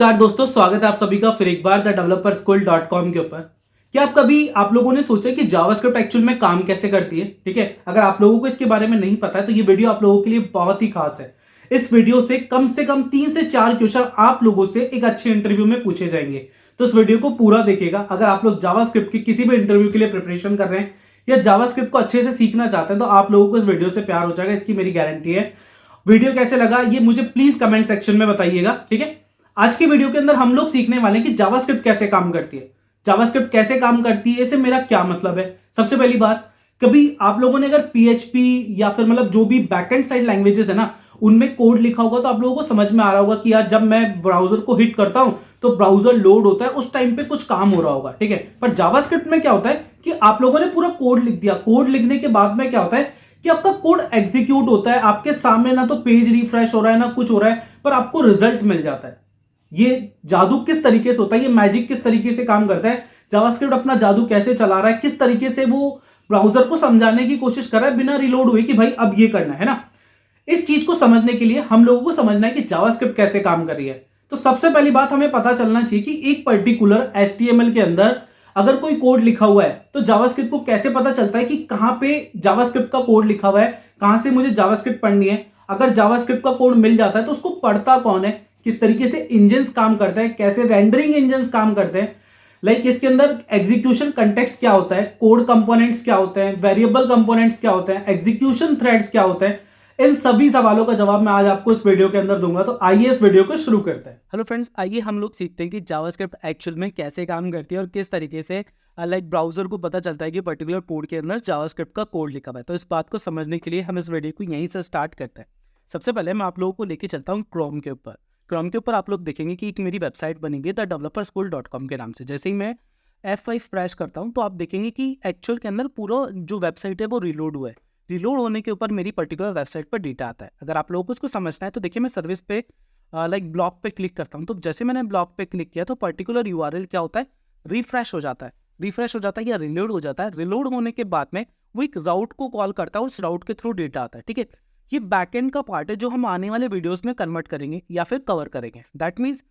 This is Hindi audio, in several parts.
नमस्कार दोस्तों, स्वागत है आप सभी का फिर एक बार द डेवलपर स्कूल .com के ऊपर। क्या आप लोगों ने सोचा कि जावास्क्रिप्ट एक्चुअल में काम कैसे करती है? ठीक है, अगर आप लोगों को इसके बारे में नहीं पता है तो ये वीडियो आप लोगों के लिए बहुत ही खास है। इस वीडियो से कम 3 से 4 क्वेश्चन आप लोगों से एक अच्छे इंटरव्यू में पूछे जाएंगे। तो इस वीडियो को पूरा देखिएगा। अगर आप लोग जावास्क्रिप्ट की किसी भी इंटरव्यू के लिए प्रिपरेशन कर रहे हैं या जावास्क्रिप्ट को अच्छे से सीखना चाहते हैं तो आप लोगों को इस वीडियो से प्यार हो जाएगा, इसकी मेरी गारंटी है। वीडियो कैसे लगा ये मुझे प्लीज कमेंट सेक्शन में बताइएगा। ठीक है, आज के वीडियो के अंदर हम लोग सीखने वाले हैं कि जावास्क्रिप्ट कैसे काम करती है। जावास्क्रिप्ट कैसे काम करती है, इससे मेरा क्या मतलब है। सबसे पहली बात, कभी आप लोगों ने अगर पीएचपी या फिर मतलब जो भी बैकएंड साइड लैंग्वेजेस है ना, उनमें कोड लिखा होगा तो आप लोगों को समझ में आ रहा होगा कि यार जब मैं ब्राउजर को हिट करता हूं तो ब्राउजर लोड होता है, उस टाइम पे कुछ काम हो रहा होगा। ठीक है, पर जावास्क्रिप्ट में क्या होता है कि आप लोगों ने पूरा कोड लिख दिया। कोड लिखने के बाद में क्या होता है कि आपका कोड एग्जीक्यूट होता है आपके सामने, ना तो पेज रिफ्रेश हो रहा है ना कुछ हो रहा है, पर आपको रिजल्ट मिल जाता है। ये जादू किस तरीके से होता है, ये मैजिक किस तरीके से काम करता है, जावास्क्रिप्ट अपना जादू कैसे चला रहा है, किस तरीके से वो ब्राउजर को समझाने की कोशिश कर रहा है बिना रिलोड हुए कि भाई अब ये करना है ना। इस चीज को समझने के लिए हम लोगों को समझना है कि जावास्क्रिप्ट कैसे काम कर रही है। तो सबसे पहली बात हमें पता चलना चाहिए कि एक पर्टिकुलर एचटीएमएल के अंदर अगर कोई कोड लिखा हुआ है तो जावास्क्रिप्ट को कैसे पता चलता है कि कहां पे जावास्क्रिप्ट का कोड लिखा हुआ है, कहां से मुझे जावास्क्रिप्ट पढ़नी है। अगर जावास्क्रिप्ट का कोड मिल जाता है तो उसको पढ़ता कौन है, किस तरीके से इंजन्स काम करते हैं, कैसे रेंडरिंग इंजन्स काम करते हैं, लाइक इसके अंदर एग्जीक्यूशन कंटेक्स्ट क्या होता है, कोड कंपोनेंट्स क्या होते हैं, वेरिएबल कंपोनेंट्स क्या होते हैं, एग्जीक्यूशन थ्रेड्स क्या होते हैं। इन सभी सवालों का जवाब मैं आज आपको इस वीडियो के अंदर दूंगा। तो आइए इस वीडियो को शुरू करते हैं। हेलो फ्रेंड्स, आइए हम लोग सीखते हैं कि जावास्क्रिप्ट एक्चुअल में कैसे काम करती है और किस तरीके से लाइक ब्राउजर को पता चलता है कि पर्टिकुलर कोड के अंदर जावास्क्रिप्ट का कोड लिखा हुआ है। तो इस बात को समझने के लिए हम इस वीडियो को यहीं से स्टार्ट करते हैं। सबसे पहले मैं आप लोगों को लेके चलता हूँ क्रोम के ऊपर। क्रोम के ऊपर आप लोग देखेंगे कि एक मेरी वेबसाइट बनी हुई है द डेवलपर स्कूल .com के नाम से। जैसे ही मैं F5 प्रेस करता हूँ तो आप देखेंगे कि एक्चुअल के अंदर पूरा जो वेबसाइट है वो रिलोड हुआ है। रिलोड होने के ऊपर मेरी पर्टिकुलर वेबसाइट पर डेटा आता है। अगर आप लोगों को इसको समझना है तो देखिए, मैं सर्विस पे लाइक ब्लॉग पे क्लिक करता हूँ। तो जैसे मैंने ब्लॉग पे क्लिक किया तो पर्टिकुलर यूआरएल क्या होता है, रिफ्रेश हो जाता है। रिफ्रेश हो जाता है या रिलोड हो जाता है। रिलोड होने के बाद में वो एक राउट को कॉल करता है और उस राउट के थ्रू डेटा आता है। ठीक है, ये बैकएंड का पार्ट है जो हम आने वाले वीडियोस में कन्वर्ट करेंगे या फिर कवर करेंगे। दैट मीन्स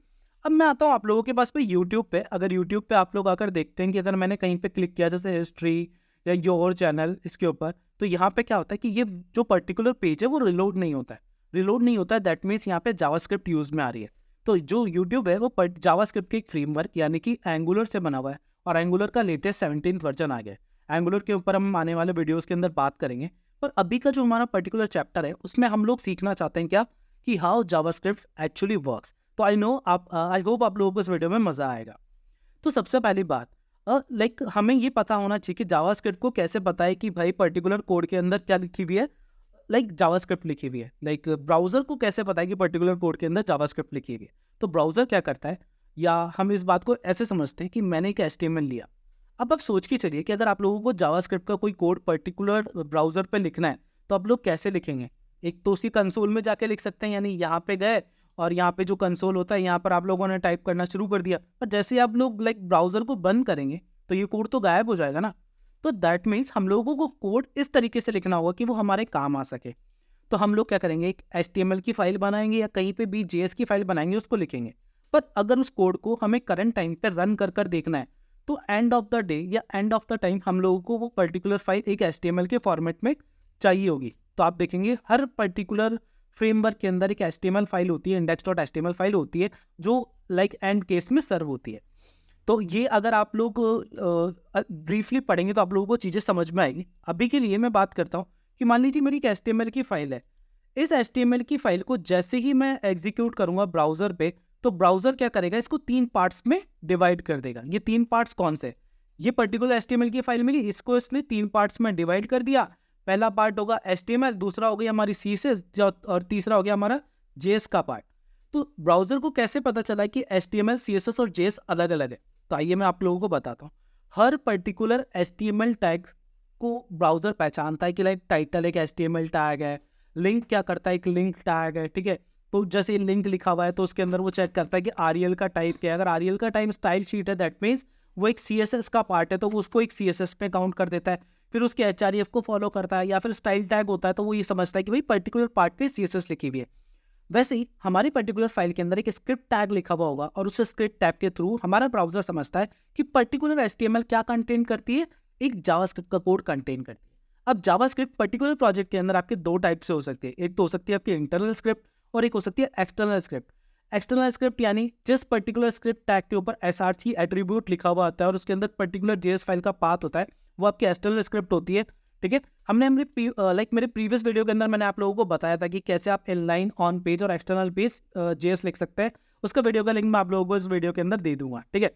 अब मैं आता हूँ आप लोगों के पास पे यूट्यूब पे। अगर यूट्यूब पे आप लोग आकर देखते हैं कि अगर मैंने कहीं पे क्लिक किया जैसे हिस्ट्री या योर चैनल इसके ऊपर, तो यहाँ पे क्या होता है कि ये जो पर्टिकुलर पेज है वो रिलोड नहीं होता है। रिलोड नहीं होता है, दैट मीन्स यहाँ पे जावास्क्रिप्ट यूज में आ रही है। तो जो यूट्यूब है वो जावास्क्रिप्ट के एक फ्रेमवर्क यानी कि एंगुलर से बना हुआ है और एंगुलर का लेटेस्ट 17 वर्जन आ गया है। एंगुलर के ऊपर हम आने वाले वीडियोस के अंदर बात करेंगे, पर अभी का जो हमारा पर्टिकुलर चैप्टर है उसमें हम लोग सीखना चाहते हैं क्या कि हाउ जावास्क्रिप्ट एक्चुअली वर्क्स। तो आई होप आप लोगों को इस वीडियो में मजा आएगा। तो सबसे पहली बात, लाइक हमें ये पता होना चाहिए कि जावास्क्रिप्ट को कैसे पता है कि भाई पर्टिकुलर कोड के अंदर क्या लिखी हुई है, लाइक जावास्क्रिप्ट लिखी हुई है। लाइक ब्राउजर को कैसे पता है कि पर्टिकुलर कोड के अंदर जावास्क्रिप्ट लिखी हुई है। तो ब्राउजर क्या करता है, या हम इस बात को ऐसे समझते हैं कि मैंने एक एचटीएमएल लिया। अब आप सोच के चलिए कि अगर आप लोगों को जावास्क्रिप्ट का कोई कोड पर्टिकुलर ब्राउजर पे लिखना है तो आप लोग कैसे लिखेंगे। एक तो उसकी कंसोल में जाके लिख सकते हैं, यानी यहाँ पे गए और यहाँ पे जो कंसोल होता है यहाँ पर आप लोगों ने टाइप करना शुरू कर दिया, पर जैसे ही आप लोग लाइक ब्राउजर को बंद करेंगे तो ये कोड तो गायब हो जाएगा ना। तो दैट मीन्स हम लोगों को कोड इस तरीके से लिखना होगा कि वो हमारे काम आ सके। तो हम लोग क्या करेंगे, एक HTML की फाइल बनाएंगे या कहीं पे भी JS की फाइल बनाएंगे, उसको लिखेंगे। पर अगर उस कोड को हमें करंट टाइम पे रन कर देखना है तो एंड ऑफ द डे या एंड ऑफ द टाइम हम लोगों को वो पर्टिकुलर फाइल एक HTML के फॉर्मेट में चाहिए होगी। तो आप देखेंगे हर पर्टिकुलर फ्रेमवर्क के अंदर एक HTML फाइल होती है, index.html फाइल होती है जो लाइक एंड केस में सर्व होती है। तो ये अगर आप लोग ब्रीफली पढ़ेंगे तो आप लोगों को चीज़ें समझ में आएगी। अभी के लिए मैं बात करता हूँ कि मान लीजिए मेरी एक HTML की फाइल है। इस HTML की फाइल को जैसे ही मैं एग्जीक्यूट करूंगा ब्राउजर पे, तो ब्राउजर क्या करेगा, इसको 3 पार्ट्स में डिवाइड कर देगा। ये 3 पार्ट्स कौन से, ये पर्टिकुलर HTML की फाइल मिली, इसको इसने 3 पार्ट्स में डिवाइड कर दिया। पहला पार्ट होगा HTML, दूसरा हो गया हमारी CSS और तीसरा हो गया हमारा JS का पार्ट। तो ब्राउजर को कैसे पता चला कि HTML, CSS और JS अलग अलग है। तो आइए मैं आप लोगों को बताता हूँ। हर पर्टिकुलर HTML टैग को ब्राउजर पहचानता है कि लाइक टाइटल एक HTML टैग है, लिंक क्या करता है, एक लिंक टैग है। ठीक है, तो जैसे लिंक लिखा हुआ है तो उसके अंदर वो चेक करता है कि REL का टाइप क्या है। अगर REL का टाइप स्टाइल शीट है, दैट मीन्स वो एक CSS का पार्ट है तो वो उसको एक CSS पे काउंट कर देता है। फिर उसके HREF को फॉलो करता है, या फिर स्टाइल टैग होता है तो वो ये समझता है कि भाई पर्टिकुलर पार्ट पे CSS लिखी हुई है। वैसे ही हमारी पर्टिकुलर फाइल के अंदर एक स्क्रिप्ट टैग लिखा हुआ होगा और उस स्क्रिप्ट टैग के थ्रू हमारा ब्राउजर समझता है कि पर्टिकुलर HTML क्या कंटेन करती है, एक जावास्क्रिप्ट का कोड कंटेन करती है। अब जावास्क्रिप्ट पर्टिकुलर प्रोजेक्ट के अंदर आपके दो टाइप से हो सकती है, एक तो हो सकती है आपकी इंटरनल स्क्रिप्ट और एक हो सकती है एक्सटर्नल स्क्रिप्ट। एक्सटर्नल स्क्रिप्ट यानी जिस पर्टिकुलर स्क्रिप्ट टैग के ऊपर SRC एट्रीब्यूट लिखा हुआ होता है और उसके अंदर पर्टिकुलर JS फाइल का पाथ होता है, वो आपकी एक्सटर्नल स्क्रिप्ट होती है। ठीक है, हमने मेरे प्रीवियस वीडियो के अंदर मैंने आप लोगों को बताया था कि कैसे आप इनलाइन, ऑन पेज और एक्सटर्नल पेज JS लिख सकते हैं। उसका वीडियो का लिंक मैं आप लोगों को इस वीडियो के अंदर दे दूंगा। ठीक है,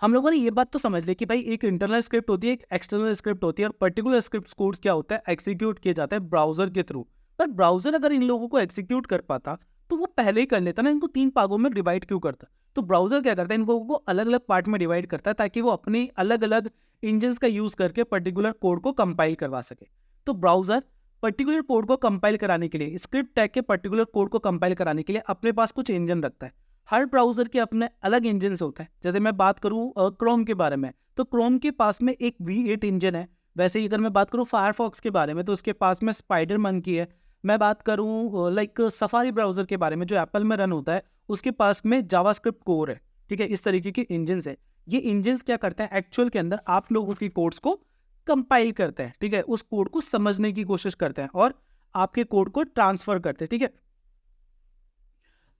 हम लोगों ने ये बात तो समझ ली कि भाई एक इंटरनल स्क्रिप्ट होती है, एक एक्सटर्नल स्क्रिप्ट होती है और पर्टिकुलर स्क्रिप्ट कोड क्या होता है, एग्जीक्यूट किया जाता है ब्राउजर के थ्रू। पर ब्राउजर अगर इन लोगों को एग्जीक्यूट कर पाता तो वो पहले ही कर लेता ना, इनको 3 भागों में डिवाइड क्यों करता? तो ब्राउजर क्या करता है, इन लोगों को अलग अलग पार्ट में डिवाइड करता है ताकि वो अपनी अलग अलग इंजन्स का यूज करके पर्टिकुलर कोड को कंपाइल करवा सके। तो ब्राउजर पर्टिकुलर कोड को कंपाइल कराने के लिए, स्क्रिप्ट टैग के पर्टिकुलर कोड को कंपाइल कराने के लिए अपने पास कुछ इंजन रखता है। हर ब्राउजर के अपने अलग इंजन होते हैं। जैसे मैं बात करूं क्रोम के बारे में, तो क्रोम के पास में एक V8 इंजन है। वैसे ही अगर मैं बात करूं फायरफॉक्स के बारे में, तो उसके पास में स्पाइडर मंकी है। मैं बात करूं सफारी ब्राउजर के बारे में जो एप्पल में रन होता है, उसके पास में जावास्क्रिप्ट कोर है। ठीक है, इस तरीके के इंजन है। ये इंजन क्या करते हैं, एक्चुअल के अंदर आप लोगों की कोड्स को कंपाइल करते हैं। ठीक है, उस कोड को समझने की कोशिश करते हैं और आपके कोड को ट्रांसफर करते हैं। ठीक है,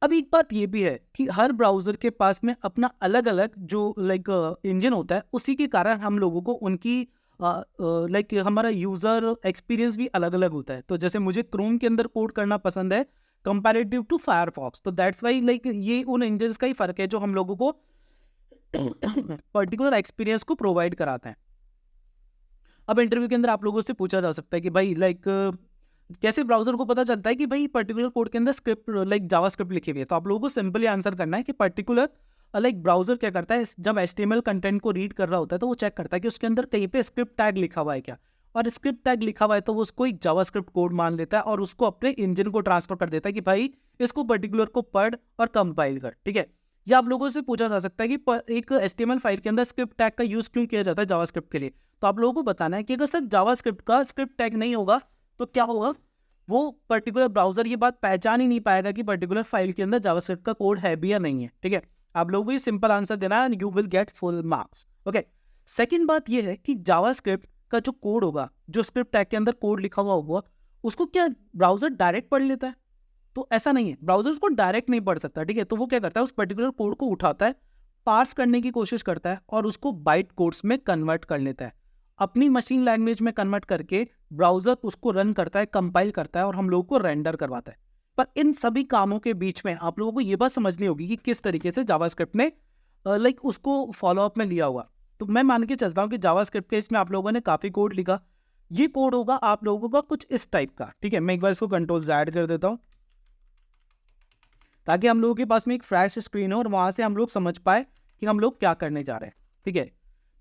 अब एक बात ये भी है कि हर ब्राउजर के पास में अपना अलग अलग जो इंजन होता है, उसी के कारण हम लोगों को उनकी हमारा यूजर एक्सपीरियंस भी अलग अलग होता है। तो जैसे मुझे क्रोम के अंदर कोड करना पसंद है कंपैरेटिव टू फायरफॉक्स, तो दैट्स वाई ये उन इंजन्स का ही फर्क है जो हम लोगों को पर्टिकुलर एक्सपीरियंस को प्रोवाइड कराते हैं। अब इंटरव्यू के अंदर आप लोगों से पूछा जा सकता है कि भाई कैसे ब्राउजर को पता चलता है कि भाई पर्टिकुलर कोड के अंदर स्क्रिप्ट जावास्क्रिप्ट लिखी हुई है। तो आप लोगों को सिंपली आंसर करना है कि पर्टिकुलर ब्राउजर क्या करता है, जब HTML कंटेंट को रीड कर रहा होता है तो वो चेक करता है कि उसके अंदर कहीं पे स्क्रिप्ट टैग लिखा हुआ है क्या, और स्क्रिप्ट टैग लिखा हुआ है तो वो उसको एक जावास्क्रिप्ट कोड मान लेता है और उसको अपने इंजन को ट्रांसफर कर देता है कि भाई इसको पर्टिकुलर को पढ़ और कंपाइल कर। ठीक है, या आप लोगों से पूछा जा सकता है कि एक HTML फाइल के अंदर स्क्रिप्ट टैग का यूज क्यों किया जाता है जावास्क्रिप्ट के लिए। तो आप लोगों को बताना है कि अगर सिर्फ जावास्क्रिप्ट का स्क्रिप्ट टैग नहीं होगा तो क्या होगा, वो पर्टिकुलर ब्राउजर ये बात पहचान ही नहीं पाएगा कि पर्टिकुलर फाइल के अंदर जावास्क्रिप्ट का कोड है भी या नहीं है। ठीक है, आप लोगों को ये सिंपल आंसर देना है and you will get full marks. Okay, second बात ये है कि जावास्क्रिप्ट का जो कोड होगा, जो स्क्रिप्ट टैग के अंदर कोड लिखा हुआ होगा, उसको क्या ब्राउजर डायरेक्ट पढ़ लेता है? तो ऐसा नहीं है, ब्राउजर उसको डायरेक्ट नहीं पढ़ सकता। ठीक है, तो वो क्या करता है, उस पर्टिकुलर कोड को उठाता है, पार्स करने की कोशिश करता है और उसको बाइट कोड्स में कन्वर्ट कर लेता है, अपनी मशीन लैंग्वेज में कन्वर्ट करके ब्राउजर उसको रन करता है, कंपाइल करता है और हम लोगों को रेंडर करवाता है। पर इन सभी कामों के बीच में आप लोगों को ये बात समझनी होगी कि किस तरीके से जावास्क्रिप्ट ने उसको फॉलोअप में लिया होगा। तो मैं मान के चलता हूँ कि जावास्क्रिप्ट के इसमें आप लोगों ने काफ़ी कोड लिखा। ये कोड होगा आप लोगों का कुछ इस टाइप का। ठीक है, मैं एक बार इसको कंट्रोल ऐड कर देता हूँ ताकि हम लोगों के पास में एक फ्रेश स्क्रीन हो और वहाँ से हम लोग समझ पाए कि हम लोग क्या करने जा रहे हैं। ठीक है,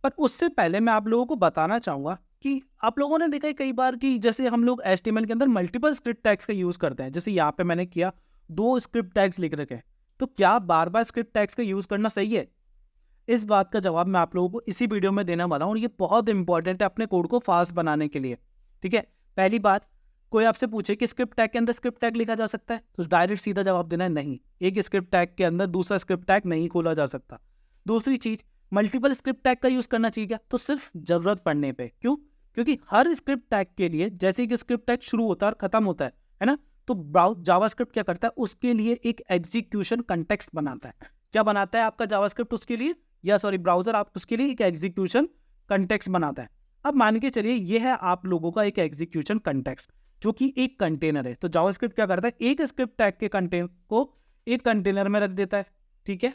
पर उससे पहले मैं आप लोगों को बताना चाहूँगा कि आप लोगों ने देखा है कई बार कि जैसे हम लोग HTML के अंदर मल्टीपल स्क्रिप्ट टैग्स का यूज़ करते हैं। जैसे यहाँ पे मैंने किया 2 स्क्रिप्ट टैग्स लिख रखे हैं, तो क्या बार बार स्क्रिप्ट टैग्स का यूज़ करना सही है? इस बात का जवाब मैं आप लोगों को इसी वीडियो में देने वाला हूँ और ये बहुत इंपॉर्टेंट है अपने कोड को फास्ट बनाने के लिए। ठीक है, पहली बात, कोई आपसे पूछे कि स्क्रिप्ट टैग के अंदर स्क्रिप्ट टैग लिखा जा सकता है, तो डायरेक्ट सीधा जवाब देना है नहीं। एक स्क्रिप्ट टैग के अंदर दूसरा स्क्रिप्ट टैग नहीं खोला जा सकता। दूसरी चीज, मल्टीपल स्क्रिप्ट टैग का यूज करना चाहिए क्या? तो सिर्फ जरूरत पड़ने पे। क्यों? क्योंकि हर स्क्रिप्ट टैग के लिए जैसे कि स्क्रिप्ट टैग शुरू होता है और खत्म होता है ना, तो जावास्क्रिप्ट क्या करता है, उसके लिए एक एग्जीक्यूशन कंटेक्स्ट बनाता है। क्या बनाता है आपका जावास्क्रिप्ट उसके लिए, या सॉरी ब्राउजर आप उसके लिए एक एग्जीक्यूशन कंटेक्स्ट बनाता है। अब मान के चलिए ये है आप लोगों का एक एग्जीक्यूशन कंटेक्स्ट जो कि एक कंटेनर है। तो जावास्क्रिप्ट क्या करता है, एक स्क्रिप्ट टैग के कंटेनर को एक कंटेनर में रख देता है। ठीक है,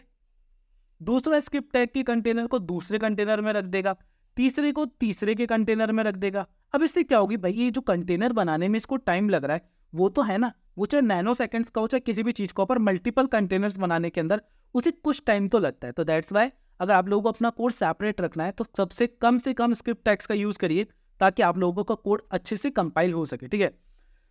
दूसरा स्क्रिप्ट टैग के कंटेनर को दूसरे कंटेनर में रख देगा, तीसरे को तीसरे के कंटेनर में रख देगा। अब इससे क्या होगी भाई, ये जो कंटेनर बनाने में इसको टाइम लग रहा है वो तो है ना, वो चाहे नैनो सेकंड्स का हो चाहे किसी भी चीज का हो, पर मल्टीपल कंटेनर्स बनाने के अंदर उसे कुछ टाइम तो लगता है। तो दैट्स वाई अगर आप लोगों को अपना कोड सेपरेट रखना है तो सबसे कम से कम स्क्रिप्ट टैग्स का यूज करिए ताकि आप लोगों का कोड अच्छे से कंपाइल हो सके। ठीक है,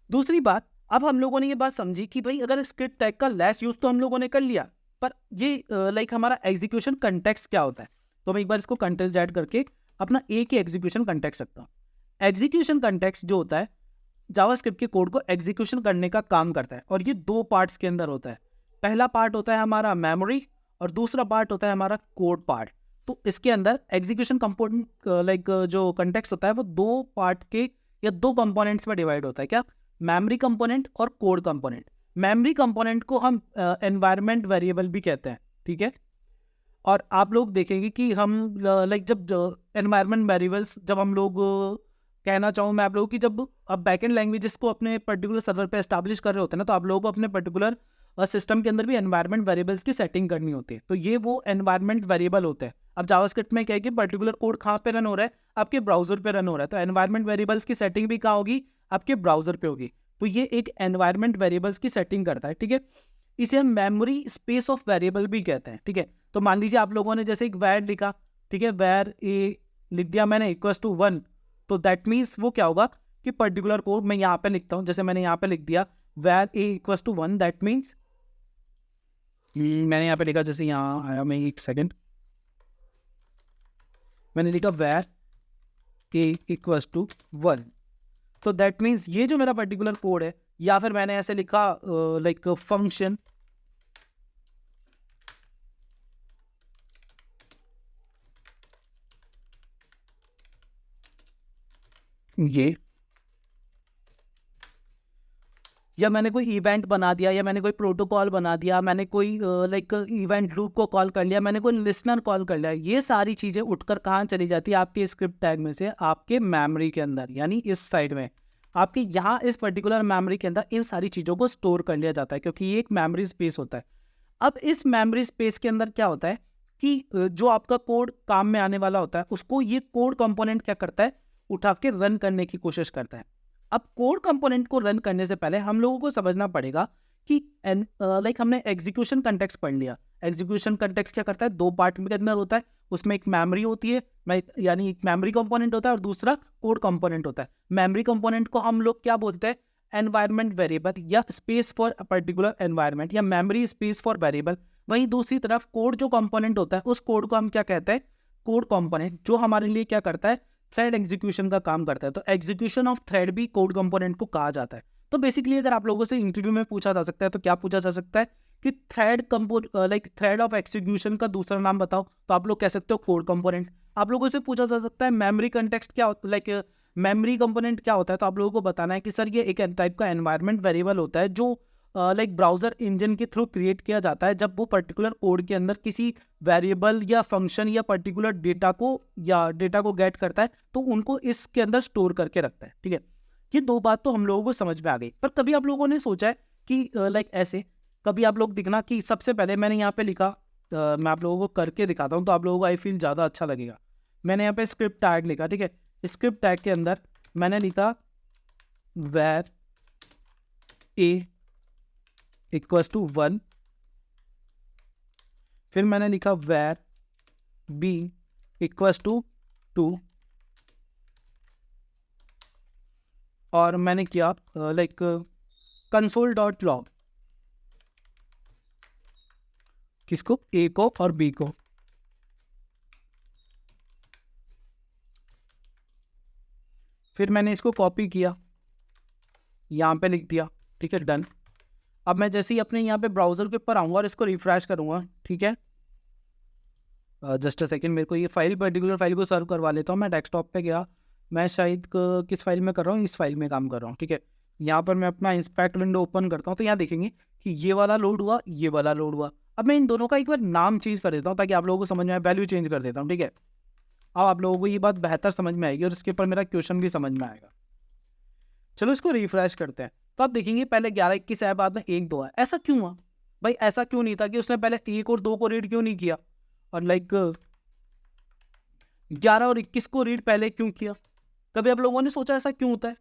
दूसरी बात, अब हम लोगों ने ये बात समझी कि भाई अगर स्क्रिप्ट टैग का लेस यूज तो हम लोगों ने कर लिया, पर ये हमारा एग्जीक्यूशन कंटेक्स्ट क्या होता है। तो मैं एक बार इसको कंटेक्स्ट ऐड करके अपना एक ही एग्जीक्यूशन कंटेक्स्ट रखता हूँ। एग्जीक्यूशन कंटेक्स्ट जो होता है जावास्क्रिप्ट के कोड को एग्जीक्यूशन करने का काम करता है, और ये दो पार्ट्स के अंदर होता है। पहला पार्ट होता है हमारा मेमोरी और दूसरा पार्ट होता है हमारा कोड पार्ट। तो इसके अंदर एग्जीक्यूशन कंपोनेंट लाइक जो कंटेक्स्ट होता है वो दो पार्ट के या दो कंपोनेंट्स में डिवाइड होता है। क्या? मेमोरी कंपोनेंट और कोड कंपोनेंट। मेमोरी कंपोनेंट को हम एनवायरनमेंट वेरिएबल भी कहते हैं, ठीक है। और आप लोग देखेंगे कि हम लाइक जब एनवायरनमेंट वेरिएबल्स जब हम लोग कहना चाहूँ मैं आप लोगों की, जब आप बैकएंड लैंग्वेजेस को अपने पर्टिकुलर सर्वर पे एस्टैब्लिश कर रहे होते हैं ना, तो आप लोगों को अपने पर्टिकुलर सिस्टम के अंदर भी एनवायरनमेंट वेरिएबल्स की सेटिंग करनी होती है। तो ये वो एनवायरनमेंट वेरिएबल होते हैं। अब जावास्क्रिप्ट में क्या है कि पर्टिकुलर कोड कहाँ पे रन हो रहा है? आपके ब्राउजर पे रन हो रहा है, तो एनवायरनमेंट वेरिएबल्स की सेटिंग भी कहाँ होगी? आपके ब्राउजर पे होगी। तो ये एक एनवायरनमेंट वेरिएबल्स की सेटिंग करता है, ठीक है। इसे हम मेमोरी स्पेस ऑफ वेरिएबल भी कहते हैं, ठीक है। तो मान लीजिए आप लोगों ने जैसे एक वैर लिखा, ठीक है, वैर ए लिख दिया मैंने इक्वल्स टू 1, तो दैट मीन्स वो क्या होगा कि पर्टिकुलर कोड मैं यहाँ पे लिखता हूँ, जैसे मैंने यहाँ पे लिख दिया वैर ए इक्वल्स टू 1, दैट मीन्स मैंने यहाँ पे लिखा, जैसे यहाँ आया, मैं एक सेकेंड, मैंने लिखा वैर ए इक्वल्स टू 1, तो दैट मीन्स ये जो मेरा पर्टिकुलर कोड है, या फिर मैंने ऐसे लिखा लाइक फंक्शन ये, या मैंने कोई इवेंट बना दिया, या मैंने कोई प्रोटोकॉल बना दिया, मैंने कोई लाइक इवेंट लूप को कॉल कर लिया, मैंने कोई लिसनर कॉल कर लिया, ये सारी चीज़ें उठकर कहाँ चली जाती है? आपके स्क्रिप्ट टैग में से आपके मेमोरी के अंदर, यानी इस साइड में आपके यहाँ इस पर्टिकुलर मेमोरी के अंदर इन सारी चीज़ों को स्टोर कर लिया जाता है, क्योंकि ये एक मेमोरी स्पेस होता है। अब इस मेमोरी स्पेस के अंदर क्या होता है कि जो आपका कोड काम में आने वाला होता है उसको ये कोड कंपोनेंट क्या करता है? उठा के रन करने की कोशिश करता है। अब कोड कंपोनेंट को रन करने से पहले हम लोगों को समझना पड़ेगा कि लाइक हमने एग्जीक्यूशन कंटेक्स्ट पढ़ लिया। एग्जीक्यूशन कंटेक्स्ट क्या करता है? दो पार्ट के अंदर होता है, उसमें एक मेमोरी होती है, यानी एक मेमोरी कंपोनेंट होता है और दूसरा कोड कंपोनेंट होता है। मेमोरी कंपोनेंट को हम लोग क्या बोलते हैं? एनवायरनमेंट वेरिएबल या space for a particular environment, या मेमोरी स्पेस फॉर वेरिएबल। वहीं दूसरी तरफ कोड जो कंपोनेंट होता है उस कोड को हम क्या कहते हैं? कोड कंपोनेंट, जो हमारे लिए क्या करता है? थ्रेड एग्जीक्यूशन का काम करता है। तो एग्जीक्यूशन ऑफ थ्रेड भी कोड कंपोनेंट को कहा जाता है। तो बेसिकली अगर आप लोगों से इंटरव्यू में पूछा जा सकता है तो क्या पूछा जा सकता है कि thread like thread of execution का दूसरा नाम बताओ, तो आप लोग कह सकते हो कोड कंपोनेंट। आप लोगों से पूछा जा सकता है मेमोरी कंटेक्स्ट क्या होता है, लाइक मेमोरी कंपोनेंट क्या होता है, तो आप लोगों को बताना है कि सर ये एक टाइप का एनवायरनमेंट वेरिएबल होता है जो लाइक ब्राउजर इंजन के थ्रू क्रिएट किया जाता है जब वो पर्टिकुलर कोड के अंदर किसी वेरिएबल या फंक्शन या पर्टिकुलर डेटा को गेट करता है, तो उनको इसके अंदर स्टोर करके रखता है, ठीक है। ये दो बात तो हम लोगों को समझ में आ गई। पर कभी आप लोगों ने सोचा है कि लाइक ऐसे कभी आप लोग दिखना कि सबसे पहले मैंने यहाँ पे लिखा, मैं आप लोगों को करके दिखाता हूँ तो आप लोगों को आई फील ज़्यादा अच्छा लगेगा। मैंने यहाँ पे स्क्रिप्ट टैग लिखा, ठीक है। स्क्रिप्ट टैग के अंदर मैंने लिखा वैर ए इक्वल्स टू 1, फिर मैंने लिखा वैर बी इक्वल्स टू 2, और मैंने किया लाइक कंसोल डॉट लॉग, किसको? ए को और बी को। फिर मैंने इसको कॉपी किया, यहाँ पे लिख दिया, ठीक है, डन। अब मैं जैसे ही अपने यहाँ पे ब्राउज़र के ऊपर आऊँगा और इसको रिफ्रेश करूँगा, ठीक है, जस्ट अ सेकेंड, मेरे को ये पर्टिकुलर फाइल को सर्व करवा लेता हूँ। मैं डेस्कटॉप पे गया, मैं शायद किस फाइल में कर रहा हूँ? इस फाइल में काम कर रहा हूँ, ठीक है। यहाँ पर मैं अपना इंस्पेक्ट विंडो ओपन करता हूँ, तो यहाँ देखेंगे कि ये वाला लोड हुआ, ये वाला लोड हुआ। अब मैं इन दोनों का एक बार नाम चेंज कर देता हूँ ताकि आप लोगों को समझ में आए, वैल्यू चेंज कर देता हूँ, ठीक है। अब आप लोगों को ये बात बेहतर समझ में आएगी और इसके ऊपर मेरा क्वेश्चन भी समझ में आएगा। चलो इसको रिफ्रेश करते हैं, तो आप देखेंगे पहले 11-21 है, बाद में 1-2 है। ऐसा क्यों हुआ भाई? ऐसा क्यों नहीं था कि उसने पहले 1 और 2 को रीड क्यों नहीं किया, और लाइक 11 और 21 को रीड पहले क्यों किया? कभी आप लोगों ने सोचा ऐसा क्यों होता है?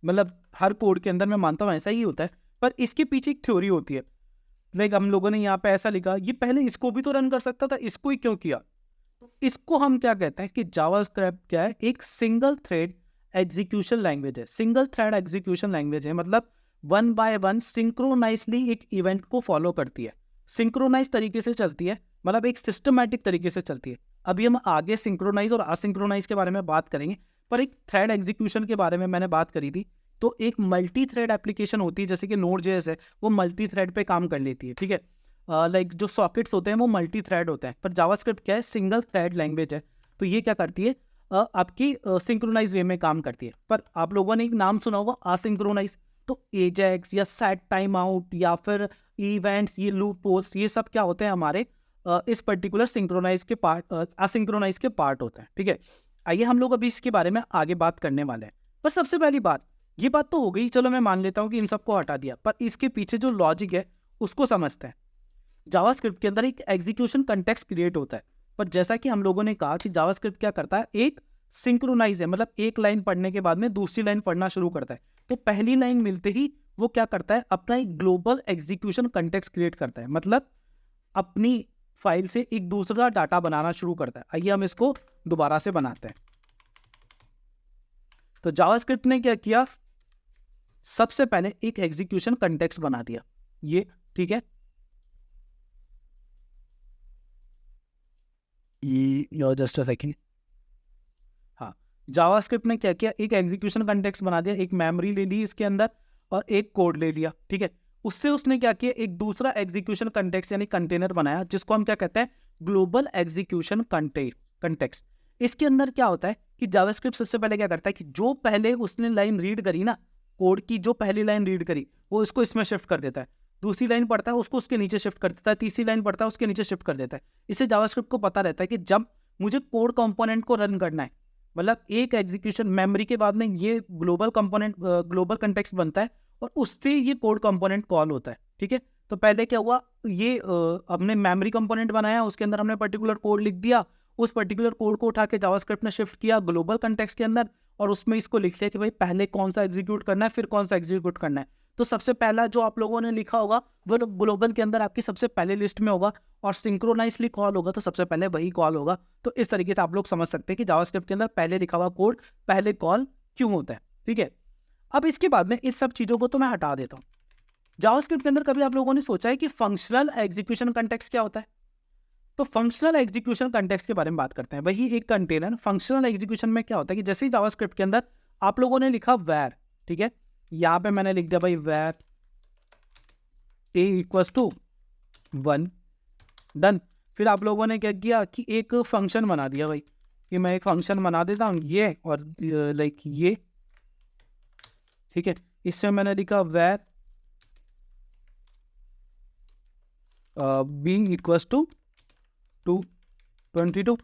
मतलब हर कोड के अंदर मैं मानता हूँ ऐसा ही होता है, पर इसके पीछे एक थ्योरी होती है। लाइक हम लोगों ने यहाँ पे ऐसा लिखा, ये पहले इसको भी तो रन कर सकता था, इसको ही क्यों किया? तो इसको हम क्या कहते हैं कि जावास्क्रिप्ट क्या है? एक सिंगल थ्रेड एग्जीक्यूशन लैंग्वेज है। सिंगल थ्रेड एग्जीक्यूशन लैंग्वेज है, मतलब 1 बाय 1 सिंक्रोनाइजली एक इवेंट को फॉलो करती है। सिंक्रोनाइज तरीके से चलती है, मतलब एक सिस्टमैटिक तरीके से चलती है। अभी हम आगे सिंक्रोनाइज और असिंक्रोनाइज के बारे में बात करेंगे, पर एक थ्रेड एग्जीक्यूशन के बारे में मैंने बात करी थी तो एक मल्टी थ्रेड एप्लीकेशन होती है, जैसे कि Node.js है, वो मल्टी थ्रेड पे काम कर लेती है, ठीक है। लाइक जो सॉकेट्स होते हैं वो मल्टी थ्रेड होते हैं, पर जावास्क्रिप्ट क्या है, सिंगल थ्रेड लैंग्वेज है। तो ये क्या करती है, आपकी सिंक्रोनाइज वे में काम करती है। पर आप लोगों ने एक नाम सुना होगा, आसिंक्रोनाइज। तो एजेक्स या सेट टाइम आउट या फिर इवेंट्स, ये लूप होल्स, ये सब क्या होते हैं हमारे इस पर्टिकुलर सिंक्रोनाइज के पार्ट, असिंक्रोनाइज के पार्ट होते हैं, ठीक है। आइए हम लोग अभी इसके बारे में आगे बात करने वाले हैं। पर सबसे पहली बात, ये बात तो हो गई, चलो मैं मान लेता हूँ कि इन सबको हटा दिया, पर इसके पीछे जो लॉजिक है उसको समझते हैं। जावास्क्रिप्ट के अंदर एक एग्जीक्यूशन कंटेक्स्ट क्रिएट होता है, पर जैसा कि हम लोगों ने कहा कि जावास्क्रिप्ट क्या करता है, एक सिंक्रोनाइज है, मतलब एक लाइन पढ़ने के बाद में दूसरी लाइन पढ़ना शुरू करता है। तो पहली लाइन मिलते ही वो क्या करता है, अपना एक ग्लोबल एग्जीक्यूशन कंटेक्स्ट क्रिएट करता है, मतलब अपनी फाइल से एक दूसरा डाटा बनाना शुरू करता है। आइए हम इसको दोबारा से बनाते हैं। तो जावास्क्रिप्ट ने क्या किया, सबसे पहले एक एग्जीक्यूशन कंटेक्स्ट बना दिया, ये ठीक है। Just a second. हाँ, जावास्क्रिप्ट ने क्या किया, एक एग्जीक्यूशन कंटेक्स्ट बना दिया, एक मेमोरी ले ली इसके अंदर और एक कोड ले लिया, ठीक है। उससे उसने क्या किया, एक दूसरा एग्जीक्यूशन कंटेक्स्ट यानी कंटेनर बनाया, जिसको हम क्या कहते हैं, ग्लोबल एग्जीक्यूशन कंटेक्स्ट। इसके अंदर क्या होता है कि जावास्क्रिप्ट सबसे पहले क्या करता है कि जो पहले उसने लाइन रीड करी ना, कोड की जो पहली लाइन रीड करी, वो इसको इसमें शिफ्ट कर देता है। दूसरी लाइन पढ़ता है, उसको उसके नीचे शिफ्ट कर देता है। तीसरी लाइन पढ़ता है, उसके नीचे शिफ्ट कर देता है। इससे जावास्क्रिप्ट को पता रहता है कि जब मुझे कोड कंपोनेंट को रन करना है, मतलब एक एग्जीक्यूशन मेमोरी के बाद में ये ग्लोबल कंपोनेंट, ग्लोबल कंटेक्स्ट बनता है और उससे ये कोड कंपोनेंट कॉल होता है, ठीक है। तो पहले क्या हुआ, ये हमने मेमोरी कंपोनेंट बनाया, उसके अंदर हमने पर्टिकुलर कोड लिख दिया, उस पर्टिकुलर कोड को उठा के जावास्क्रिप्ट ने शिफ्ट किया ग्लोबल कंटेक्स्ट के अंदर और उसमें इसको लिख लिया कि भाई पहले कौन सा एग्जीक्यूट करना है, फिर कौन सा एग्जीक्यूट करना है। तो सबसे पहला जो आप लोगों ने लिखा होगा वो ग्लोबल के अंदर आपकी सबसे पहले लिस्ट में होगा, और सिंक्रोनाइजली कॉल होगा तो सबसे पहले वही कॉल होगा। तो इस तरीके से आप लोग समझ सकते हैं कि जावास्क्रिप्ट के अंदर पहले लिखा हुआ कोड पहले कॉल क्यों होता है, ठीक है। अब इसके बाद में इस सब चीज़ों को तो मैं हटा देता हूँ। जावास्क्रिप्ट के अंदर कभी आप लोगों ने सोचा है कि फंक्शनल एग्जीक्यूशन कंटेक्स्ट क्या होता है? तो फंक्शनल एग्जीक्यूशन कंटेक्स्ट के बारे में बात करते हैं। वही एक कंटेनर, फंक्शनल एग्जीक्यूशन में क्या होता है कि जैसे ही जावास्क्रिप्ट के अंदर आप लोगों ने लिखा वैर, ठीक है, यहाँ पे मैंने लिख दिया भाई वैर a इक्वल्स टू 1, डन। फिर आप लोगों ने क्या किया कि एक फंक्शन बना दिया भाई, कि मैं एक फंक्शन बना देता हूँ ये और लाइक ये, ठीक है। इससे मैंने लिखा वैर b इक्वल्स टू 22।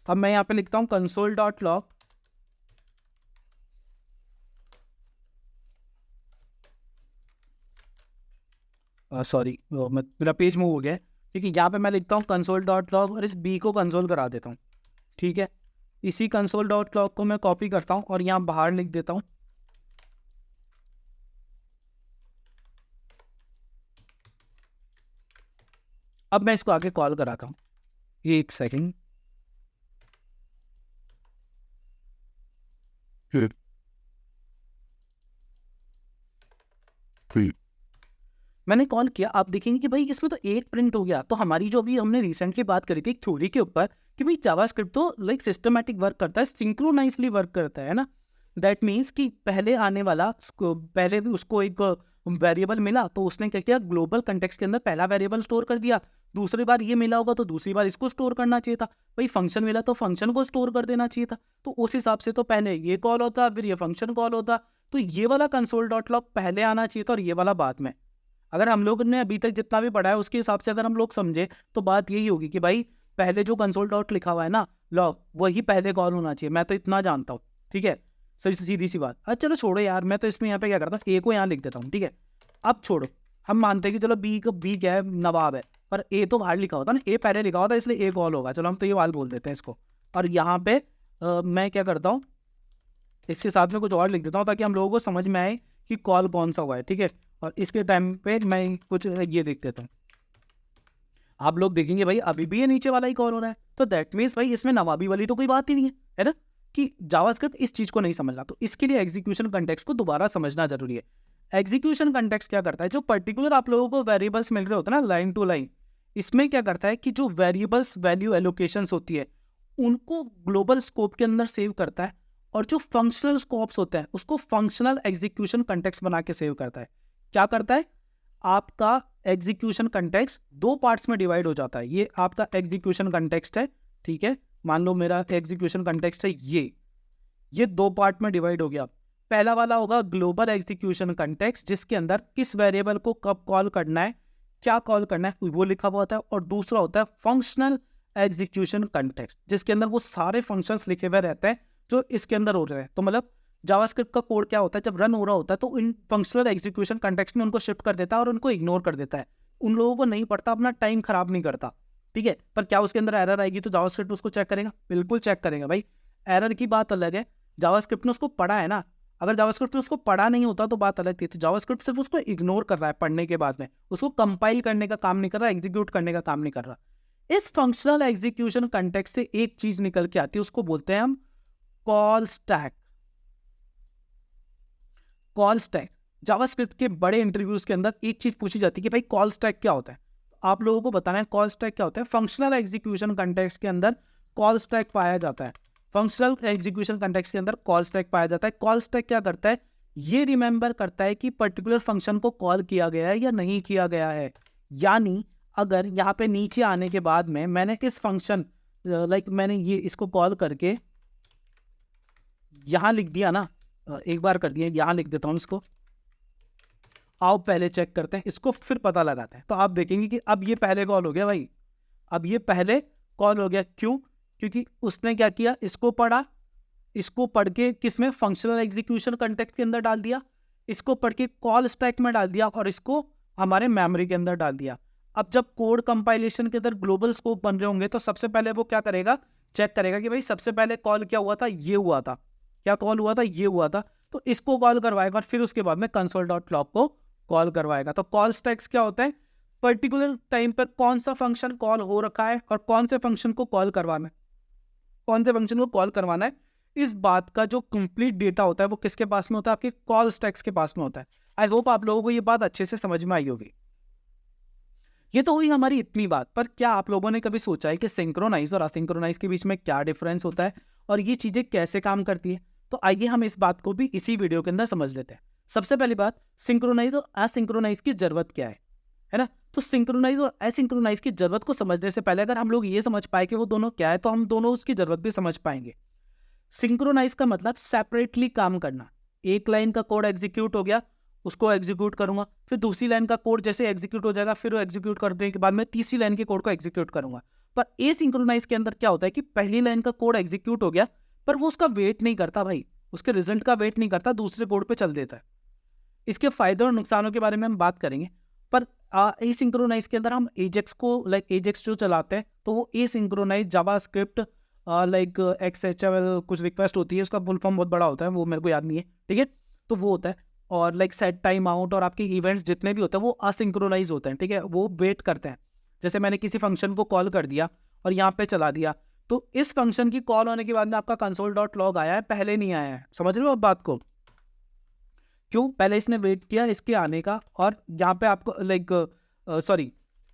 अब मैं यहाँ पे लिखता हूँ कंसोल डॉट लॉग, सॉरी मेरा पेज मूव हो गया है, ठीक है। यहाँ पे मैं लिखता हूँ कंसोल डॉट लॉग और इस b को कंसोल करा देता हूँ, ठीक है। इसी कंसोल डॉट लॉग को मैं कॉपी करता हूँ और यहाँ बाहर लिख देता हूँ। अब मैं इसको आगे कॉल कराता हूँ, एक सेकेंड। मैंने कॉल किया, आप देखेंगे कि भाई इसमें तो एक प्रिंट हो गया। तो हमारी जो अभी हमने रिसेंटली बात करी थी एक थ्योरी के ऊपर कि भाई जावास्क्रिप्ट तो लाइक सिस्टमैटिक वर्क करता है, सिंक्रोनाइजली वर्क करता है ना। दैट मीन्स कि पहले आने वाला पहले भी उसको एक वेरिएबल मिला तो उसने क्या किया, ग्लोबल कंटेक्स्ट के अंदर पहला वेरिएबल स्टोर कर दिया। दूसरी बार ये मिला होगा तो दूसरी बार इसको स्टोर करना चाहिए था। भाई फंक्शन मिला तो फंक्शन को स्टोर कर देना चाहिए था। तो उस हिसाब से तो पहले ये कॉल होता, फिर ये फंक्शन कॉल होता। तो ये वाला कंसोल डॉट लॉग पहले आना चाहिए था और ये वाला बाद में। अगर हम लोग ने अभी तक जितना भी पढ़ा है उसके हिसाब से अगर हम लोग समझे तो बात यही होगी कि भाई पहले जो कंसोल डॉट लिखा हुआ है ना लॉग, वही पहले कॉल होना चाहिए। मैं तो इतना जानता हूँ, ठीक है, सीधी सी बात। अच्छा चलो छोड़ो यार, मैं तो इसमें यहाँ पे क्या करता हूँ, ए को यहाँ लिख देता हूँ, ठीक है। अब छोड़ो, हम मानते हैं कि चलो बी क्या है, नवाब है, पर ए तो बाहर लिखा होता ना, ए पहले लिखा होता इसलिए ए कॉल होगा। चलो हम तो ये वाल बोल देते हैं इसको। और यहाँ पे मैं क्या करता हूँ, इसके साथ में कुछ और लिख देता हूँ ताकि हम लोगों को समझ में आए कि कॉल कौन सा हुआ है, ठीक है। और इसके टाइम पे मैं कुछ ये देख देता हूँ, आप लोग देखेंगे भाई अभी भी ये नीचे वाला ही कॉल हो रहा है। तो दैट मीन्स भाई इसमें नवाबी वाली तो कोई बात ही नहीं है ना, कि जावास्क्रिप्ट इस चीज़ को नहीं समझना। तो इसके लिए एग्जीक्यूशन कंटेक्स्ट को दोबारा समझना जरूरी है। एग्जीक्यूशन कंटेक्स्ट क्या करता है, जो पर्टिकुलर आप लोगों को वेरिएबल्स मिल रहे होते हैं ना लाइन टू लाइन, इसमें क्या करता है कि जो वेरिएबल्स वैल्यू एलोकेशंस होती है उनको ग्लोबल स्कोप के अंदर सेव करता है और जो फंक्शनल स्कोप्स होते हैं उसको फंक्शनल एग्जीक्यूशन कंटेक्स्ट बना के सेव करता है। क्या करता है? आपका एग्जीक्यूशन कंटेक्स्ट दो पार्ट्स में डिवाइड हो जाता है। ये आपका एग्जीक्यूशन कंटेक्स्ट है, ठीक है, मान लो मेरा एग्जीक्यूशन कंटेक्स्ट है ये दो पार्ट में डिवाइड हो गया। पहला वाला होगा ग्लोबल एग्जीक्यूशन कंटेक्स्ट, जिसके अंदर किस वेरिएबल को कब कॉल करना है, क्या कॉल करना है, वो लिखा हुआ होता है। और दूसरा होता है फंक्शनल एग्जीक्यूशन कंटेक्स्ट, जिसके अंदर वो सारे फंक्शंस लिखे हुए रहते हैं जो इसके अंदर हो रहे हैं। तो मतलब जावास्क्रिप्ट का कोड क्या होता है, जब रन हो रहा होता है तो इन फंक्शनल एग्जीक्यूशन कंटेक्स्ट में उनको शिफ्ट कर देता है और उनको इग्नोर कर देता है। उन लोगों को नहीं पढ़ता, अपना टाइम खराब नहीं करता, ठीक है। पर क्या उसके अंदर एरर आएगी तो जावास्क्रिप्ट उसको चेक करेगा? बिल्कुल चेक करेगा भाई। एरर की बात अलग है, जावास्क्रिप्ट ने उसको पढ़ा है ना। अगर जावास्क्रिप्ट ने उसको पढ़ा नहीं होता तो बात अलग थी। तो जावास्क्रिप्ट सिर्फ उसको इग्नोर कर रहा है पढ़ने के बाद में, उसको कंपाइल करने का काम नहीं कर रहा, एग्जीक्यूट करने का काम नहीं कर रहा। इस फंक्शनल एग्जीक्यूशन कंटेक्स्ट से एक चीज निकल के आती है, उसको बोलते हैं हम call stack. Call stack JavaScript के बड़े इंटरव्यूज के अंदर एक चीज पूछी जाती है कि भाई कॉल स्टैक क्या होता है। आप लोगों को बताना है कॉल स्टैक क्या होता है। फंक्शनल एग्जीक्यूशन कंटेक्स्ट के अंदर कॉल स्टैक पाया जाता है। फंक्शनल एग्जीक्यूशन कंटेक्स्ट के अंदर कॉल स्टैक पाया जाता है। कॉल स्टैक क्या करता है? ये रिमेंबर करता है कि पर्टिकुलर फंक्शन को कॉल किया गया है या नहीं किया गया है। यानी अगर यहाँ पे नीचे आने के बाद में मैंने इस फंक्शन मैंने ये इसको कॉल करके यहाँ लिख दिया ना, एक बार कर दिया, यहाँ लिख देता हूँ इसको। आओ पहले चेक करते हैं इसको, फिर पता लगाते हैं। तो आप देखेंगे कि अब ये पहले कॉल हो गया भाई, अब ये पहले कॉल हो गया। क्यों? क्योंकि उसने क्या किया, इसको पढ़ा, इसको पढ़ के किसमें, फंक्शनल एग्जीक्यूशन कंटेक्स्ट के अंदर डाल दिया, इसको पढ़ के कॉल स्टैक में डाल दिया और इसको हमारे मेमोरी के अंदर डाल दिया। अब जब कोड कंपाइलेशन के अंदर ग्लोबल स्कोप बन रहे होंगे तो सबसे पहले वो क्या करेगा, चेक करेगा कि भाई सबसे पहले कॉल क्या हुआ था, ये हुआ था, क्या कॉल हुआ था, ये हुआ था। तो इसको कॉल करवाएगा और फिर उसके बाद में console.log को कॉल करवाएगा। तो कॉल स्टैक्स क्या होता है, पर्टिकुलर टाइम पर कौन सा फंक्शन कॉल हो रखा है और कौन से फंक्शन को कॉल करवाना है, कौन से फंक्शन को कॉल करवाना है, इस बात का जो कंप्लीट डेटा होता है वो किसके पास में होता है, आपके कॉल स्टैक्स के पास में होता है। आई होप आप लोगों को ये बात अच्छे से समझ में आई होगी। ये तो हुई हमारी इतनी बात, पर क्या आप लोगों ने कभी सोचा है कि सिंक्रोनाइज और असिंक्रोनाइज के बीच में क्या डिफरेंस होता है और ये चीजें कैसे काम करती है? तो आइए हम इस बात को भी इसी वीडियो के अंदर समझ लेते हैं। सबसे पहली बात, सिंक्रोनाइज और असिंक्रोनाइज की जरूरत क्या है ना। तो सिंक्रोनाइज और असिंक्रोनाइज की जरूरत को समझने से पहले अगर हम लोग ये समझ पाए कि वो दोनों क्या है तो हम दोनों उसकी जरूरत भी समझ पाएंगे। सिंक्रोनाइज का मतलब सेपरेटली काम करना। एक लाइन का कोड एग्जीक्यूट हो गया, उसको एग्जीक्यूट करूंगा, फिर दूसरी लाइन का कोड जैसे एग्जीक्यूट हो जाएगा, फिर वो एग्जीक्यूट करने के बाद में तीसरी लाइन के कोड को एग्जीक्यूट करूंगा। पर एसिंक्रोनाइज के अंदर क्या होता है कि पहली लाइन का कोड एग्जीक्यूट हो गया पर वो उसका वेट नहीं करता भाई, उसके रिजल्ट का वेट नहीं करता, दूसरे कोड पे चल देता है। इसके फायदे और नुकसानों के बारे में हम बात करेंगे। पर एसिंक्रोनाइज के अंदर हम एजेक्स को एजेक्स जो चलाते हैं तो वो एसिंक्रोनाइज जावास्क्रिप्ट XHML कुछ रिक्वेस्ट होती है, उसका फुल फॉर्म बहुत बड़ा होता है, वो मेरे को याद नहीं है, ठीक है। तो वो होता है और सेट टाइम आउट और आपके इवेंट्स जितने भी होते हैं वो असिंक्रोनाइज होते हैं, ठीक है, वो वेट करते हैं। जैसे मैंने किसी फंक्शन को कॉल कर दिया और यहाँ पे चला दिया, तो इस फंक्शन की कॉल होने के बाद में आपका console.log आया है, पहले नहीं आया है। समझ रहे हो आप बात को? क्यों? पहले इसने वेट किया इसके आने का और यहाँ पे आपको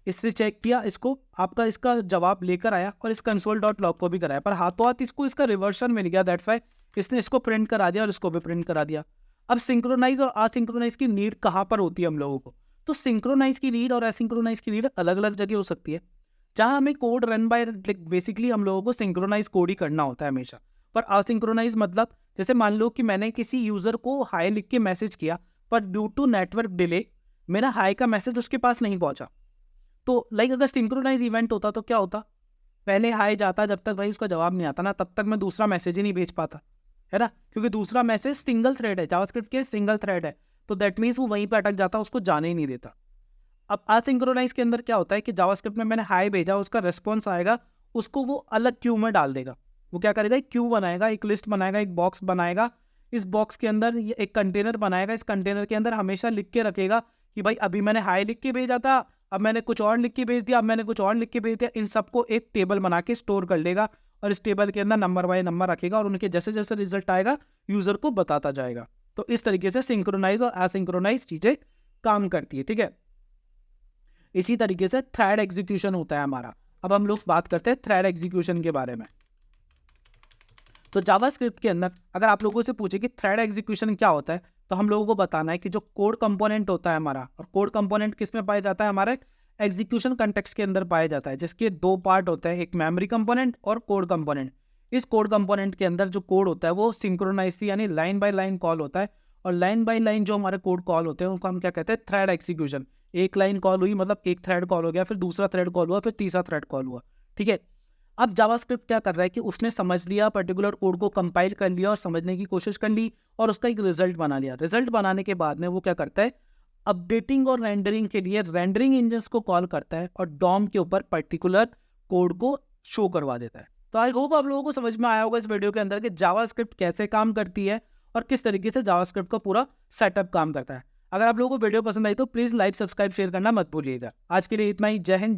इससे चेक किया इसको, आपका इसका जवाब लेकर आया और इस console.log को भी कराया, पर हाथों हाथ इसको इसका रिवर्सन मिल गया, दैट्स व्हाई इसने इसको प्रिंट करा दिया और इसको भी प्रिंट करा दिया। अब सिंक्रोनाइज और असिंक्रोनाइज की नीड कहाँ पर होती है हम लोगों को? तो सिंक्रोनाइज की नीड और असिंक्रोनाइज की नीड अलग अलग जगह हो सकती है। जहाँ हमें कोड रन बाय बेसिकली हम लोगों को सिंक्रोनाइज कोड ही करना होता है हमेशा। पर असिंक्रोनाइज मतलब जैसे मान लो कि मैंने किसी यूजर को हाई लिख के मैसेज किया पर ड्यू टू नेटवर्क डिले मेरा हाई का मैसेज उसके पास नहीं पहुंचा। तो अगर सिंक्रोनाइज इवेंट होता तो क्या होता, पहले हाई जाता, जब तक भाई उसका जवाब नहीं आता ना तब तक मैं दूसरा मैसेज ही नहीं भेज पाता, है ना, क्योंकि दूसरा मैसेज सिंगल थ्रेड है, जावास्क्रिप्ट के सिंगल थ्रेड है, तो दैट मीन्स वो वहीं पे अटक जाता, उसको जाने ही नहीं देता। अब असिंक्रोनाइज के अंदर क्या होता है कि जावास्क्रिप्ट में मैंने हाई भेजा, उसका रिस्पॉन्स आएगा, उसको वो अलग क्यू में डाल देगा। वो क्या करेगा, एक क्यू बनाएगा, एक लिस्ट बनाएगा, एक बॉक्स बनाएगा, इस बॉक्स के अंदर एक कंटेनर बनाएगा, इस कंटेनर के अंदर हमेशा लिख के रखेगा कि भाई अभी मैंने हाई लिख के भेजा था, अब मैंने कुछ और लिख के भेज दिया, अब मैंने कुछ और लिख के भेज दिया। इन सबको एक टेबल बना के स्टोर कर लेगा और इस टेबल के अंदर नंबर बाय नंबर रखेगा और उनके जैसे जैसे रिजल्ट आएगा यूजर को बताता जाएगा। तो इस तरीके से सिंक्रोनाइज और असिंक्रोनाइज चीजें काम करती है, ठीक है। इसी तरीके से थ्रेड एग्जीक्यूशन होता है हमारा। अब हम लोग बात करते हैं थ्रेड एग्जीक्यूशन के बारे में। तो जावास्क्रिप्ट के अंदर अगर आप लोगों से पूछे कि थ्रेड एग्जीक्यूशन क्या होता है, तो हम लोगों को बताना है कि जो कोड कंपोनेंट होता है हमारा, और कोड कंपोनेंट किस में पाया जाता है, हमारे एग्जीक्यूशन कंटेक्स्ट के अंदर पाया जाता है, जिसके दो पार्ट होते हैं, एक मेमोरी कंपोनेंट और कोड कंपोनेंट। इस कोड कंपोनेंट के अंदर जो कोड होता है वो सिंक्रोनाइजली यानी लाइन बाय लाइन कॉल होता है, और लाइन बाय लाइन जो हमारे कोड कॉल होते हैं उनको हम क्या कहते हैं, थ्रेड एग्जीक्यूशन। एक लाइन कॉल हुई मतलब एक थ्रेड कॉल हो गया, फिर दूसरा थ्रेड कॉल हुआ, फिर तीसरा थ्रेड कॉल हुआ, ठीक है। अब जावास्क्रिप्ट क्या कर रहा है कि उसने समझ लिया, पर्टिकुलर कोड को कंपाइल कर लिया और समझने की कोशिश कर ली, और उसका एक रिजल्ट बना लिया। रिजल्ट बनाने के बाद में वो क्या करता है, अपडेटिंग और रेंडरिंग के लिए रेंडरिंग इंजन्स को कॉल करता है और डॉम के ऊपर पर्टिकुलर कोड को शो करवा देता है। तो आई होप आप लोगों को समझ में आया होगा इस वीडियो के अंदर कि जावास्क्रिप्ट कैसे काम करती है और किस तरीके से जावास्क्रिप्ट का पूरा सेटअप काम करता है। अगर आप लोगों को वीडियो पसंद आई तो प्लीज़ लाइक, सब्सक्राइब, शेयर करना मत भूलिएगा। आज के लिए इतना ही। जय हिंद।